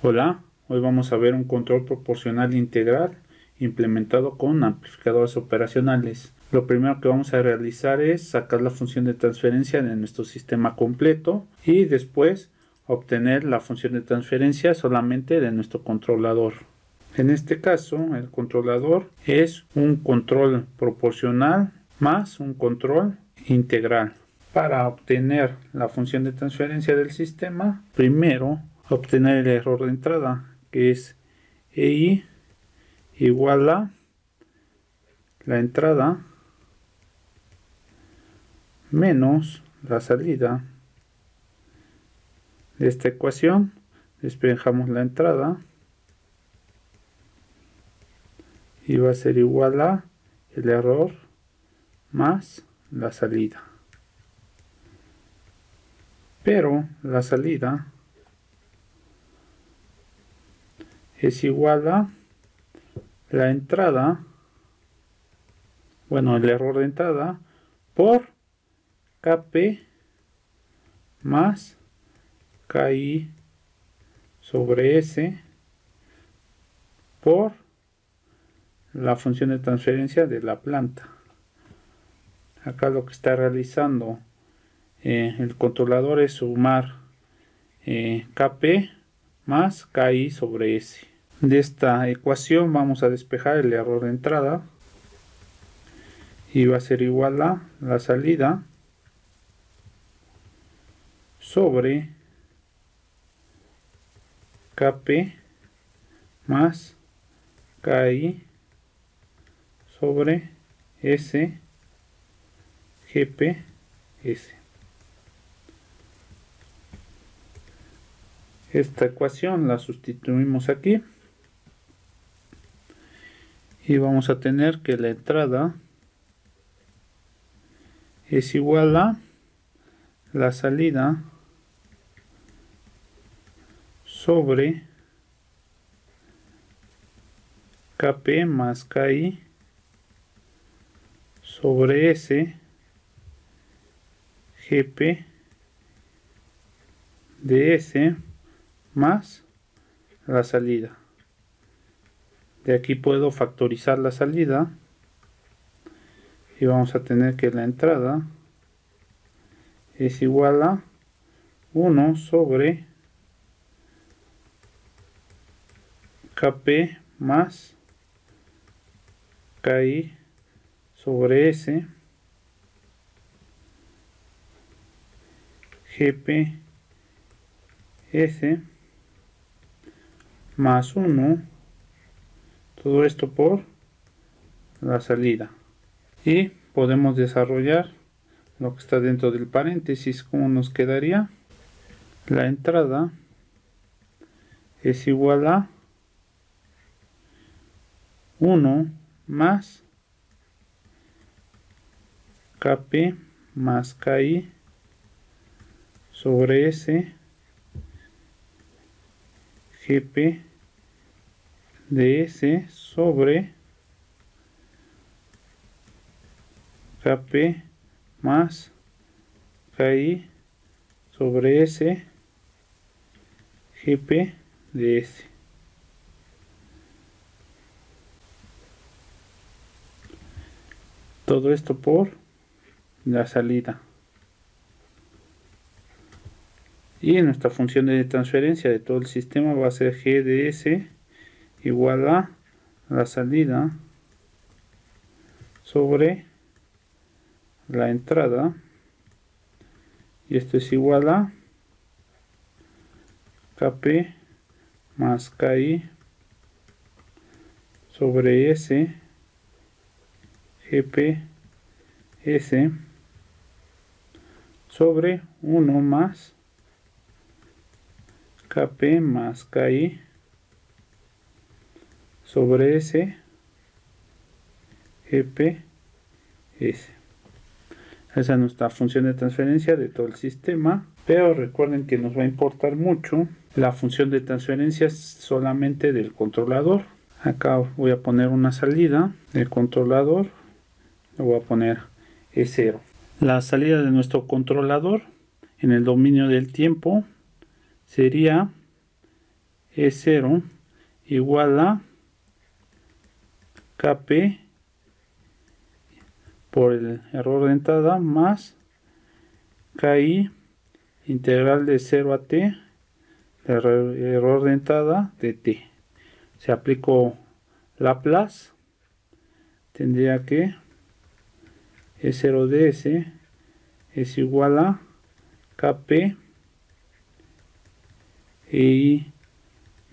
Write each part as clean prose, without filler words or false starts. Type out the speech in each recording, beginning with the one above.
Hola, hoy vamos a ver un control proporcional integral implementado con amplificadores operacionales. Lo primero que vamos a realizar es sacar la función de transferencia de nuestro sistema completo y después obtener la función de transferencia solamente de nuestro controlador. En este caso, el controlador es un control proporcional más un control integral. Para obtener la función de transferencia del sistema, primero obtener el error de entrada, que es EI igual a la entrada menos la salida. De esta ecuación despejamos la entrada y va a ser igual a el error más la salida. Pero la salida es igual a la entrada, el error de entrada por Kp más Ki sobre S por la función de transferencia de la planta. Acá lo que está realizando el controlador es sumar Kp más Ki sobre S. De esta ecuación vamos a despejar el error de entrada y va a ser igual a la salida sobre Kp más Ki sobre S GPS. Esta ecuación la sustituimos aquí y vamos a tener que la entrada es igual a la salida sobre Kp más Ki sobre S GP de S más la salida. De aquí puedo factorizar la salida y vamos a tener que la entrada es igual a 1 sobre Kp más Ki sobre S GPS más 1, todo esto por la salida. Y podemos desarrollar lo que está dentro del paréntesis. ¿Cómo nos quedaría? La entrada es igual a 1 más Kp más Ki sobre S GP de S sobre Kp más Ki sobre S GP de S. Todo esto por la salida. Y nuestra función de transferencia de todo el sistema va a ser G de S igual a la salida sobre la entrada, y esto es igual a Kp más Ki sobre S GPS sobre 1 más Kp más Ki sobre S GPS. Esa es nuestra función de transferencia de todo el sistema, pero recuerden que nos va a importar mucho la función de transferencia solamente del controlador. Acá voy a poner una salida del controlador, le voy a poner E0. La salida de nuestro controlador en el dominio del tiempo sería E0 igual a Kp por el error de entrada más Ki integral de 0 a t el error de entrada de t. Si aplico Laplace, tendría que E0 de s es igual a Kp EI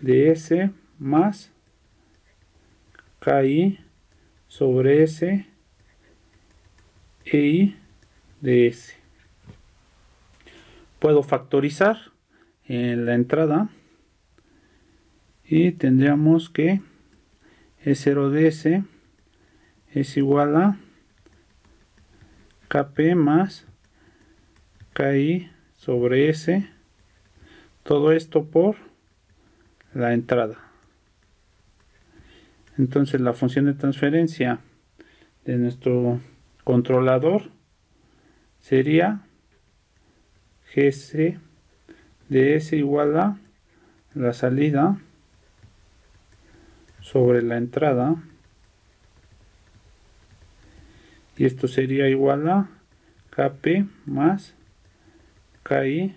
de s más Ki sobre s EI de s. Puedo factorizar en la entrada y tendríamos que E0 de s es igual a Kp más Ki sobre s, todo esto por la entrada. Entonces la función de transferencia de nuestro controlador sería Gc de s igual a la salida sobre la entrada, y esto sería igual a Kp más Ki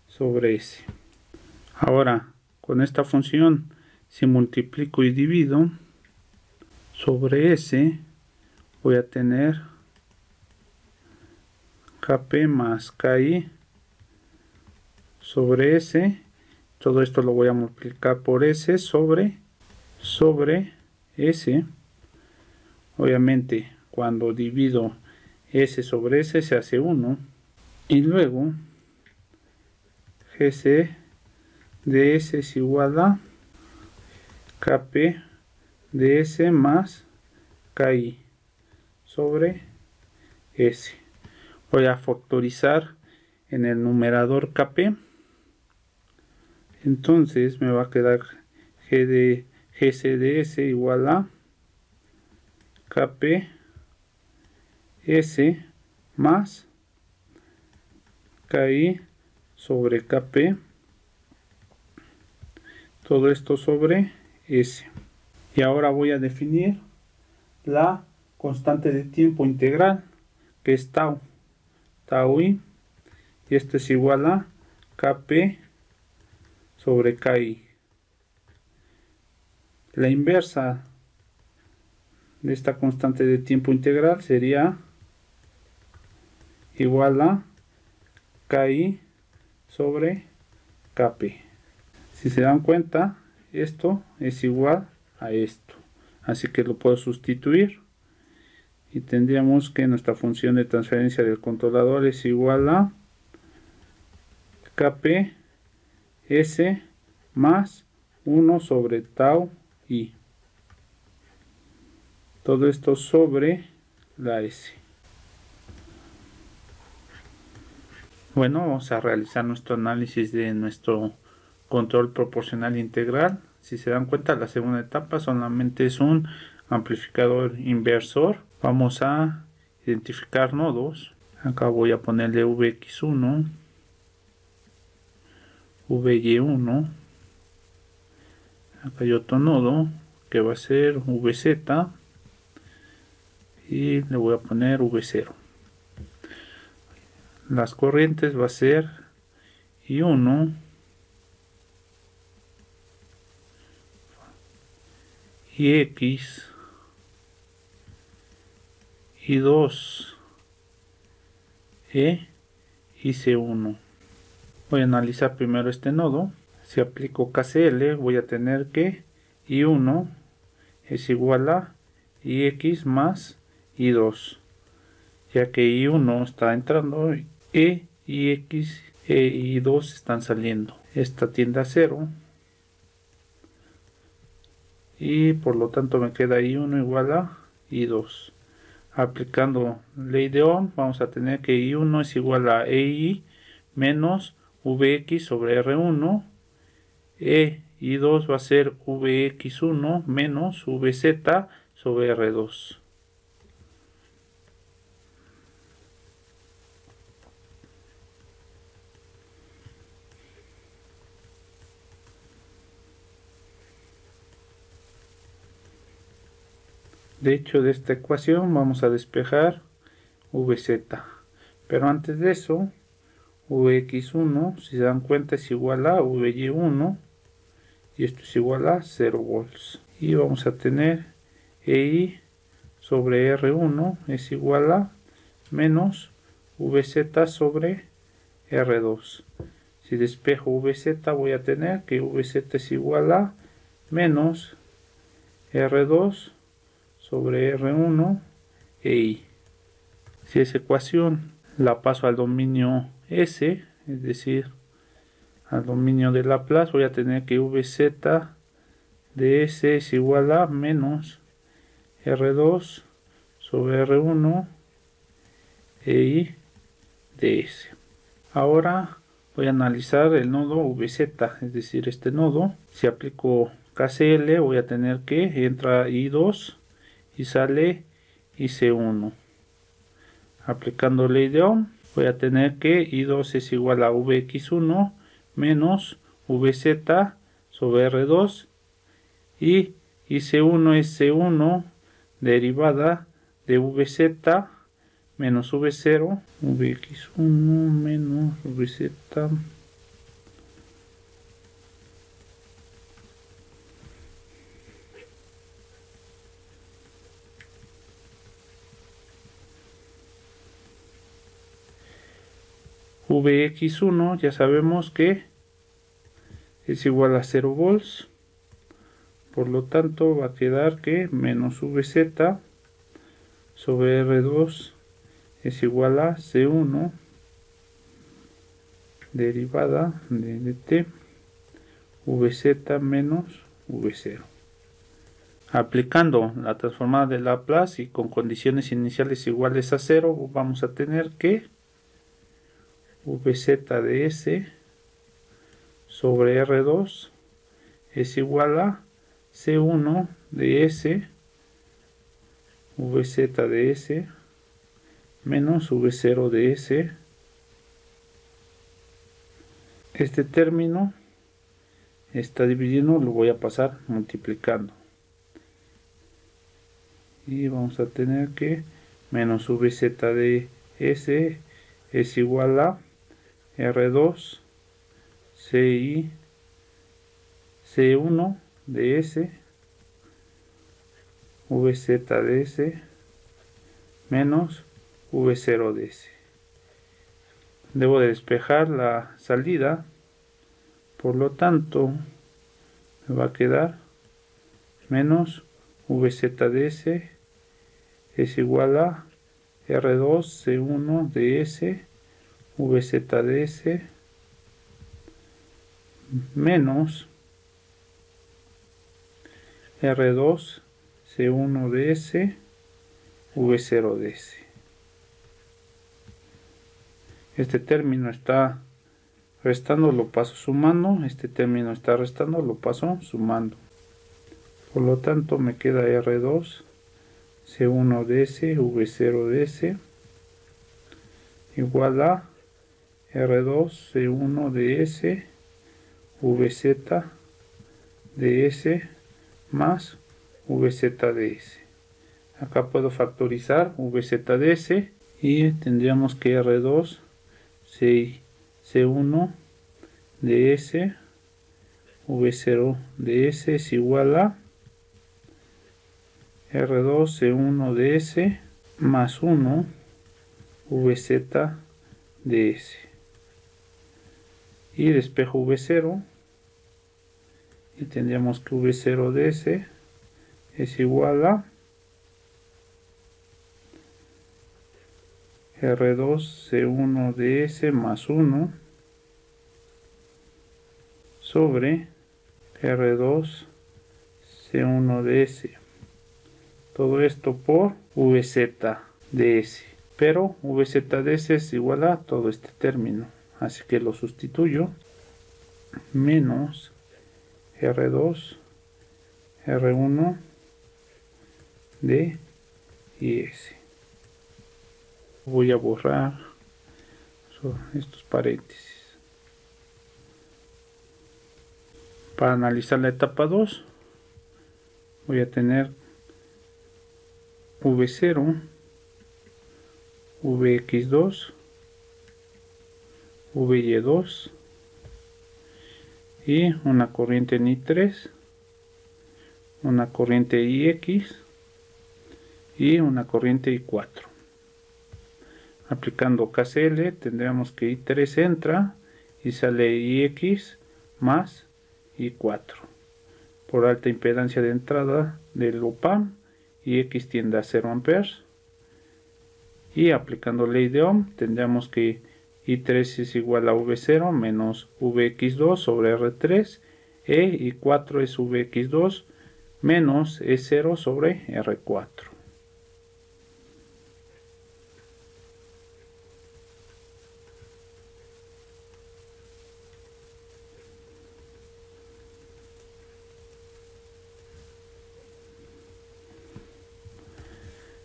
sobre s. Ahora, con esta función, si multiplico y divido sobre s, voy a tener Kp más Ki sobre s. Todo esto lo voy a multiplicar por s sobre s. Obviamente, cuando divido s sobre s se hace 1. Y luego, Gc de s es igual a Kp de s más Ki sobre s. Voy a factorizar en el numerador Kp. Entonces me va a quedar Gc de s igual a Kp s más Ki sobre Kp, todo esto sobre s. Y ahora voy a definir la constante de tiempo integral, que es tau i, y esto es igual a Kp sobre Ki. La inversa de esta constante de tiempo integral sería igual a Ki sobre Kp. Si se dan cuenta, esto es igual a esto, así que lo puedo sustituir y tendríamos que nuestra función de transferencia del controlador es igual a Kp s más 1 sobre tau i, todo esto sobre la s. Bueno, vamos a realizar nuestro análisis de nuestro control proporcional integral. Si se dan cuenta, la segunda etapa solamente es un amplificador inversor. Vamos a identificar nodos. Acá voy a ponerle Vx1, Vy1. Acá hay otro nodo que va a ser Vz y le voy a poner V0. Las corrientes va a ser I1, Ix, I2, E y C1. Voy a analizar primero este nodo. Si aplico KCL, voy a tener que I1 es igual a Ix más I2, ya que I1 está entrando, Ix e I2 están saliendo. Esta tiende a 0 y por lo tanto me queda I1 igual a I2. Aplicando ley de Ohm, vamos a tener que I1 es igual a EI menos Vx sobre R1. I2 va a ser Vx1 menos Vz sobre R2. De hecho, de esta ecuación vamos a despejar vz. Pero antes de eso, Vx1, si se dan cuenta, es igual a Vy1 y esto es igual a 0 volts. Y vamos a tener EI sobre R1 es igual a menos Vz sobre R2. Si despejo Vz voy a tener que Vz es igual a menos R2 sobre R1 EI. Si esa ecuación la paso al dominio S, es decir, al dominio de Laplace, voy a tener que Vz de S es igual a menos R2 sobre R1 EI de S. Ahora voy a analizar el nodo Vz, es decir, este nodo. Si aplico KCL voy a tener que entra I2 y sale IC1. Aplicando ley de Ohm voy a tener que I2 es igual a Vx1 menos Vz sobre R2 y IC1 es C1 derivada de Vz menos V0, Vx1 menos Vz Vx1 ya sabemos que es igual a 0 volts, por lo tanto va a quedar que menos Vz sobre R2 es igual a C1 derivada de dt Vz menos V0. Aplicando la transformada de Laplace y con condiciones iniciales iguales a 0, vamos a tener que Vz de S sobre R2 es igual a C1 de S Vz de S menos V0 de S. Este término está dividiendo, lo voy a pasar multiplicando. Y vamos a tener que menos Vz de S es igual a R2 CI C1 de S Vz de S menos V0 de S. Debo de despejar la salida, por lo tanto me va a quedar menos Vz de S es igual a R2 C1 de S Vz de S menos R2 C1 de S V0 de S. Este término está restando, lo paso sumando. Este término está restando, lo paso sumando. Por lo tanto me queda R2 C1 de S V0 de S igual a R2 C1 de S Vz de S más Vz de S. Acá puedo factorizar Vz de S y tendríamos que R2 C1 de S V0 de S es igual a R2 C1 de S más 1 Vz de S. Y despejo V0 y tendríamos que V0 de S es igual a R2 C1 de S más 1 sobre R2 C1 de S. Todo esto por Vz de S. Pero Vz de S es igual a todo este término. Así que lo sustituyo. Menos R2 R1 de S. Voy a borrar estos paréntesis. Para analizar la etapa 2 voy a tener V0, Vx2, Vy2 y una corriente en I3, una corriente IX y una corriente I4. Aplicando KCL tendríamos que I3 entra y sale IX más I4. Por alta impedancia de entrada del OPAMP, IX tiende a 0 amperes. Y aplicando ley de Ohm tendríamos que I3 es igual a V0 menos Vx2 sobre R3 e I4 es Vx2 menos E0 sobre R4.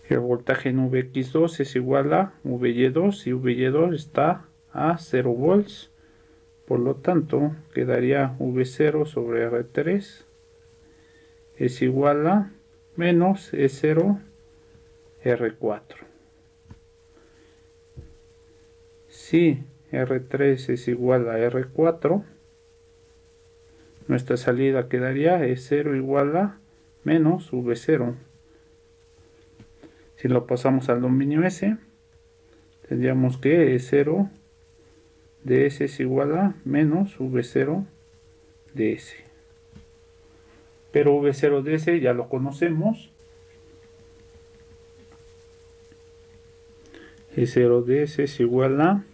El voltaje en Vx2 es igual a Vy2 y Vy2 está a 0 volts. Por lo tanto, quedaría V0 sobre R3 es igual a menos E0 R4. Si R3 es igual a R4, nuestra salida quedaría E0 igual a menos V0. Si lo pasamos al dominio S, tendríamos que E0 de S es igual a menos V0 de S. Pero V0 de S ya lo conocemos. E0 de S es igual a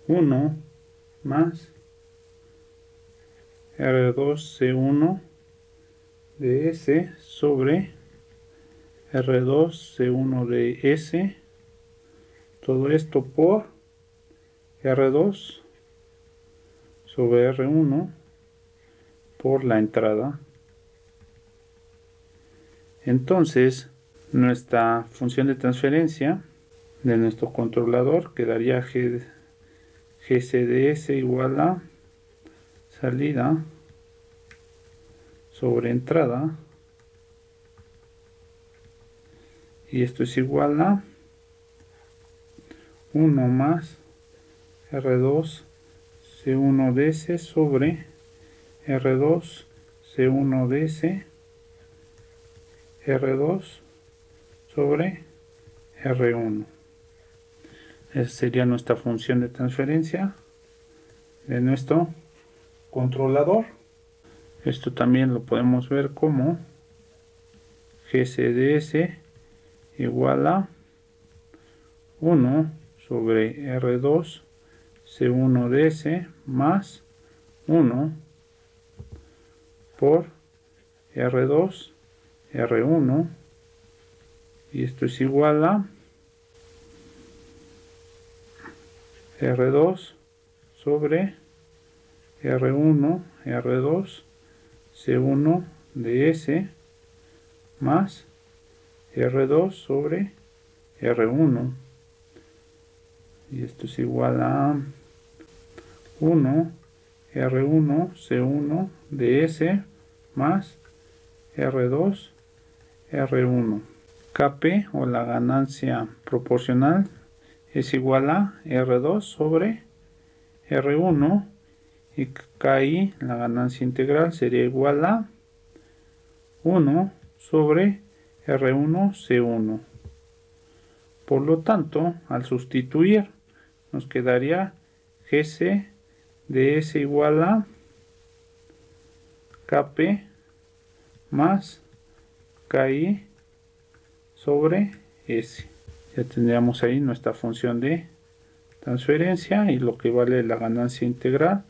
1 más R2C1 de S sobre R2C1 de S, todo esto por R2 sobre R1 por la entrada. Entonces nuestra función de transferencia de nuestro controlador quedaría GCDS igual a salida sobre entrada, y esto es igual a 1 más R2 C1 DS sobre R2 C1 DS R2 sobre R1. Esa sería nuestra función de transferencia de nuestro controlador. Esto también lo podemos ver como GCDS igual a 1 sobre R2 C1 DS más 1 por R2 R1, y esto es igual a R2 sobre R1 R2 C1 de S más R2 sobre R1, y esto es igual a 1 R1 C1 de S más R2 R1. Kp o la ganancia proporcional es igual a R2 sobre R1, y Ki, la ganancia integral, sería igual a 1 sobre R1 C1. Por lo tanto, al sustituir, nos quedaría Gc de S igual a Kp más Ki sobre S. Ya tendríamos ahí nuestra función de transferencia y lo que vale la ganancia integral,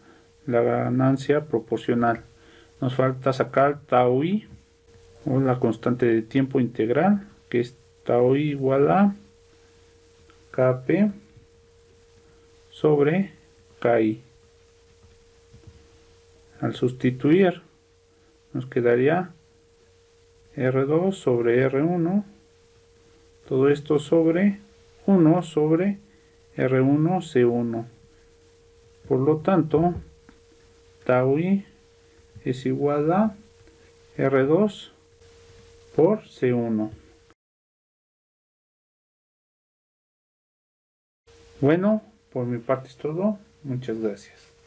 la ganancia proporcional. Nos falta sacar tau i, o la constante de tiempo integral, que es tau i igual a Kp sobre Ki. Al sustituir, nos quedaría R2 sobre R1, todo esto sobre 1 sobre R1 C1. Por lo tanto, tau i es igual a R2 por C1. Bueno, por mi parte es todo. Muchas gracias.